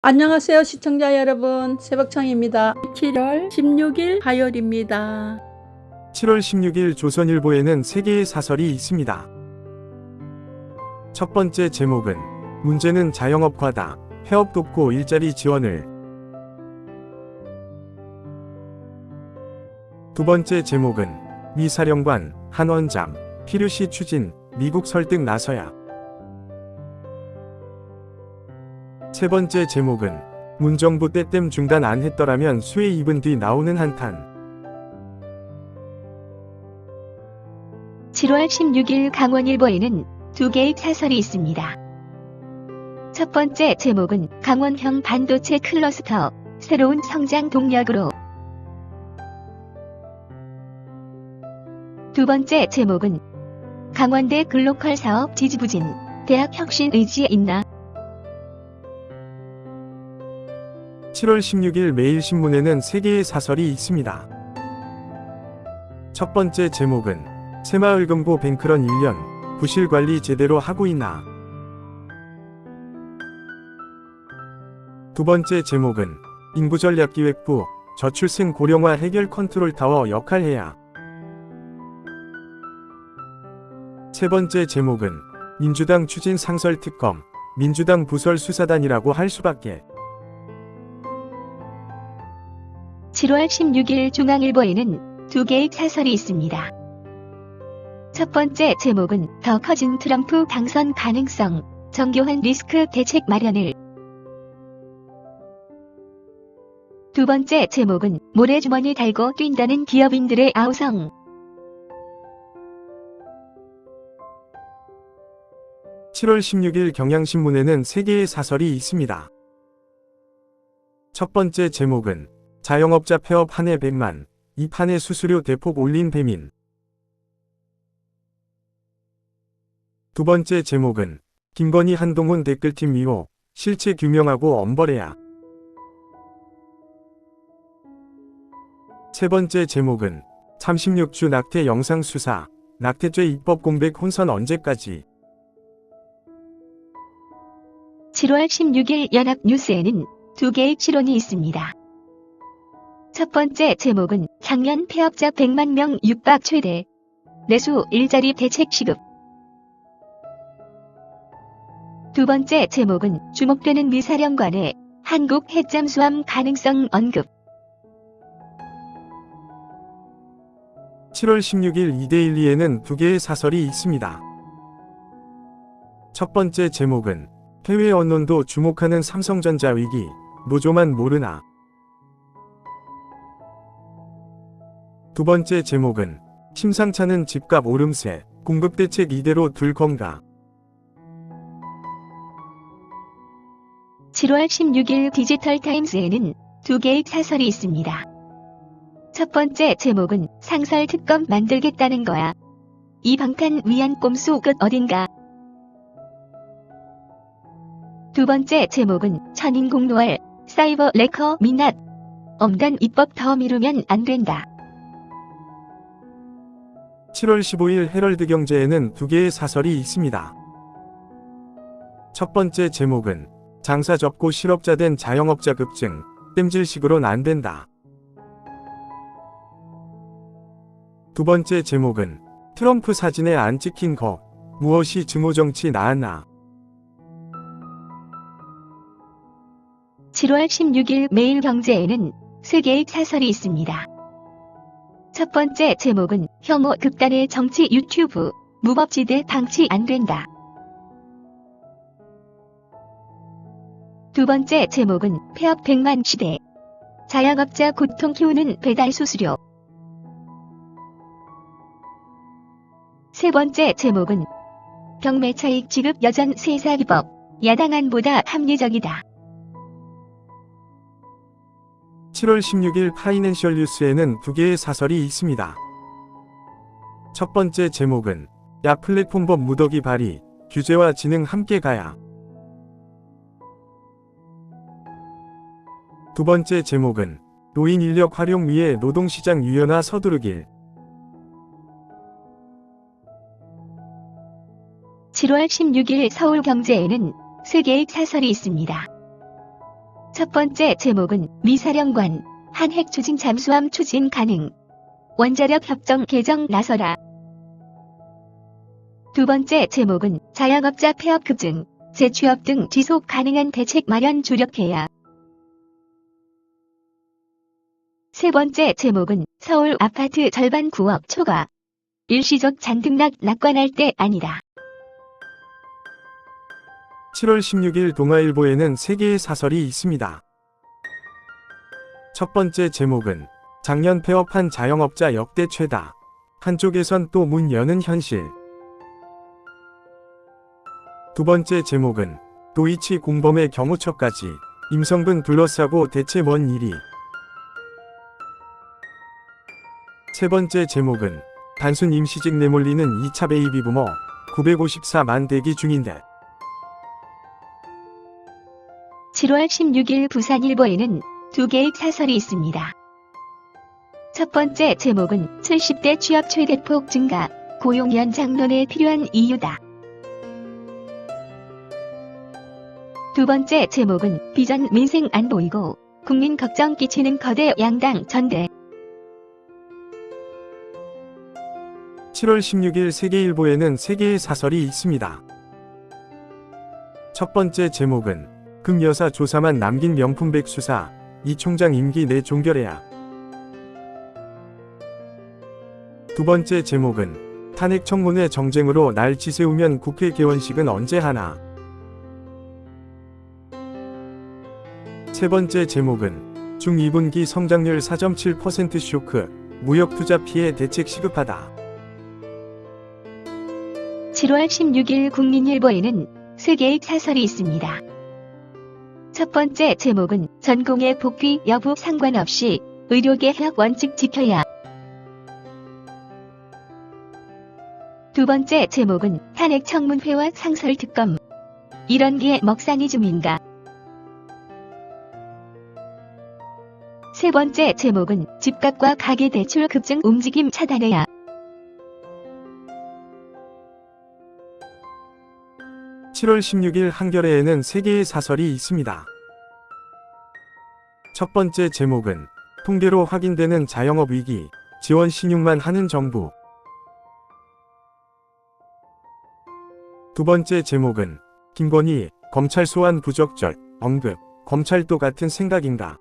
안녕하세요 시청자 여러분, 새벽청입니다. 7월 16일 화요일입니다. 7월 16일 조선일보에는 3개의 사설이 있습니다. 첫 번째 제목은 문제는 자영업과다. 폐업 돕고 일자리 지원을. 두 번째 제목은 미 사령관, 한 원장, 필요시 추진, 미국 설득 나서야. 세 번째 제목은 문정부 때땜 중단 안 했더라면 수해 입은 뒤 나오는 한탄. 7월 16일 강원일보에는 두 개의 사설이 있습니다. 첫 번째 제목은 강원형 반도체 클러스터, 새로운 성장 동력으로. 두 번째 제목은 강원대 글로컬 사업 지지부진, 대학 혁신 의지 있나? 7월 16일 매일신문에는 3개의 사설이 있습니다. 첫 번째 제목은 새마을금고 뱅크런 1년, 부실관리 제대로 하고 있나. 두 번째 제목은 인구전략기획부, 저출생 고령화 해결 컨트롤타워 역할해야. 세 번째 제목은 민주당 추진 상설특검, 민주당 부설 수사단이라고 할 수밖에. 7월 16일 중앙일보에는 두 개의 사설이 있습니다. 첫 번째 제목은 더 커진 트럼프 당선 가능성, 정교한 리스크 대책 마련을. 두 번째 제목은 모래주머니 달고 뛴다는 기업인들의 아우성. 7월 16일 경향신문에는 3개의 사설이 있습니다. 첫 번째 제목은 자영업자 폐업 한 해 100만, 이 판에 수수료 대폭 올린 배민. 두 번째 제목은 김건희 한동훈 댓글팀 위호, 실체 규명하고 엄벌해야. 세 번째 제목은 36주 낙태 영상 수사, 낙태죄 입법 공백 혼선 언제까지. 7월 16일 연합뉴스에는 두 개의 실론이 있습니다. 첫 번째 제목은 작년 폐업자 100만 명 육박 최대, 내수 일자리 대책 시급. 두 번째 제목은 주목되는 미 사령관의 한국 핵잠수함 가능성 언급. 7월 16일 이데일리에는 두 개의 사설이 있습니다. 첫 번째 제목은 해외 언론도 주목하는 삼성전자 위기, 노조만 모르나. 두 번째 제목은 심상찮은 집값 오름세, 공급대책 이대로 둘 건가. 7월 16일 디지털타임스에는 두 개의 사설이 있습니다. 첫 번째 제목은 상설 특검 만들겠다는 거야. 이 방탄 위안 꼼수 끝 어딘가. 두 번째 제목은 천인공노할, 사이버 레커 민낯, 엄단 입법 더 미루면 안 된다. 7월 15일 헤럴드 경제에는 두 개의 사설이 있습니다. 첫 번째 제목은 장사 접고 실업자 된 자영업자 급증, 땜질식으론 안 된다. 두 번째 제목은 트럼프 사진에 안 찍힌 거, 무엇이 증오정치 나았나. 7월 16일 매일경제에는 세 개의 사설이 있습니다. 첫 번째 제목은 혐오 극단의 정치 유튜브, 무법지대 방치 안 된다. 두 번째 제목은 폐업 100만 시대, 자영업자 고통 키우는 배달 수수료. 세 번째 제목은 경매 차익 지급 여전 세사기법, 야당 안보다 합리적이다. 7월 16일 파이낸셜 뉴스에는 두 개의 사설이 있습니다. 첫 번째 제목은 야 플랫폼법 무더기 발의, 규제와 진흥 함께 가야. 두 번째 제목은 노인 인력 활용 위해 노동시장 유연화 서두르길. 7월 16일 서울경제에는 세 개의 사설이 있습니다. 첫 번째 제목은 미사령관, 한핵 추진 잠수함 추진 가능. 원자력 협정 개정 나서라. 두 번째 제목은 자영업자 폐업 급증, 재취업 등 지속 가능한 대책 마련 주력해야. 세 번째 제목은 서울 아파트 절반 9억 초과. 일시적 잔등락 낙관할 때 아니다. 7월 16일 동아일보에는 3개의 사설이 있습니다. 첫 번째 제목은 작년 폐업한 자영업자 역대 최다. 한쪽에선 또 문 여는 현실. 두 번째 제목은 도이치 공범의 경호처까지 임성근 둘러싸고 대체 뭔 일이. 세 번째 제목은 단순 임시직 내몰리는 2차 베이비 부머 954만 대기 중인데. 7월 16일 부산일보에는 두 개의 사설이 있습니다. 첫 번째 제목은 70대 취업 최대폭 증가, 고용 연장론에 필요한 이유다. 두 번째 제목은 비전 민생 안 보이고 국민 걱정 끼치는 거대 양당 전대. 7월 16일 세계일보에는 3개의 사설이 있습니다. 첫 번째 제목은 금여사 조사만 남긴 명품백 수사, 이 총장 임기 내 종결해야. 두 번째 제목은 탄핵 청문회 정쟁으로 날 지새우면 국회 개원식은 언제 하나. 세 번째 제목은 중2분기 성장률 4.7% 쇼크, 무역투자 피해 대책 시급하다. 7월 16일 국민일보에는 3개의 사설이 있습니다. 첫 번째 제목은 전공의 복귀 여부 상관없이 의료개혁 원칙 지켜야. 두 번째 제목은 탄핵 청문회와 상설특검. 이런 게 먹상이 줌인가. 세 번째 제목은 집값과 가계대출 급증 움직임 차단해야. (7월 16일) 한겨레에는 3개의 사설이 있습니다. 첫 번째 제목은 통계로 확인되는 자영업 위기, 지원 신용만 하는 정부. 두 번째 제목은 김건희, 검찰 소환 부적절, 언급, 검찰도 같은 생각인가.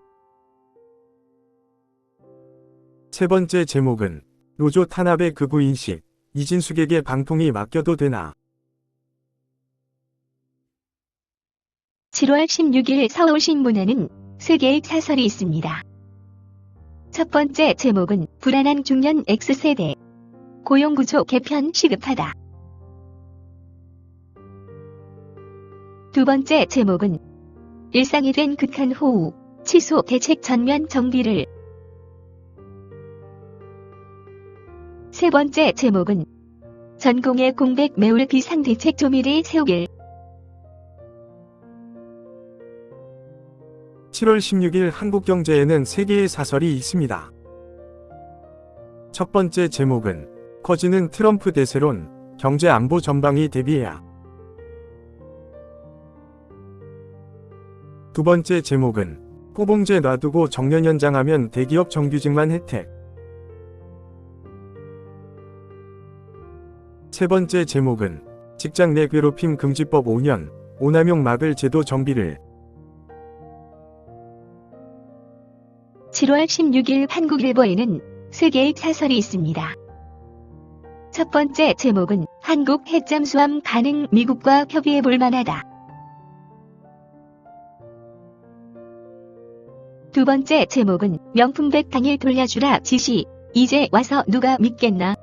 세 번째 제목은 노조 탄압의 극우 인식, 이진숙에게 방통위 맡겨도 되나. 7월 16일 서울신문에는 3개의 사설이 있습니다. 첫 번째 제목은 불안한 중년 X세대, 고용구조 개편 시급하다. 두 번째 제목은 일상이 된 극한 호우, 취소 대책 전면 정비를. 세 번째 제목은 전공의 공백 매울 비상대책 조미를 세우길. 7월 16일 한국경제에는 3개의 사설이 있습니다. 첫 번째 제목은 커지는 트럼프 대세론, 경제 안보 전방위 대비해야. 두 번째 제목은 호봉제 놔두고 정년 연장하면 대기업 정규직만 혜택. 세 번째 제목은 직장 내 괴롭힘 금지법 5년, 오남용 막을 제도 정비를. 7월 16일 한국일보에는 3개의 사설이 있습니다. 첫 번째 제목은 한국 핵잠수함 가능 미국과 협의해 볼 만하다. 두 번째 제목은 명품백 당일 돌려주라 지시, 이제 와서 누가 믿겠나.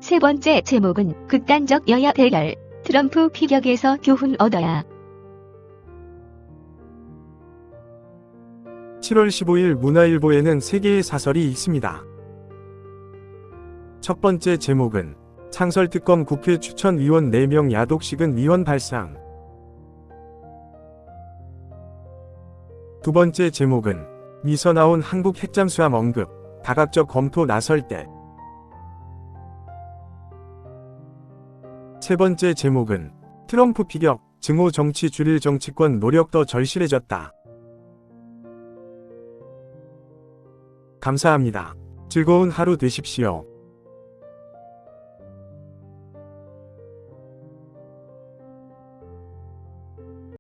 세 번째 제목은 극단적 여야 대결, 트럼프 피격에서 교훈 얻어야. 7월 15일 문화일보에는 3개의 사설이 있습니다. 첫 번째 제목은 상설특검 국회 추천위원 4명 야독식은 위원 발상. 두 번째 제목은 미서 나온 한국 핵잠수함 언급, 다각적 검토 나설 때. 세 번째 제목은 트럼프 피격, 증오 정치 줄일 정치권 노력 더 절실해졌다. 감사합니다. 즐거운 하루 되십시오.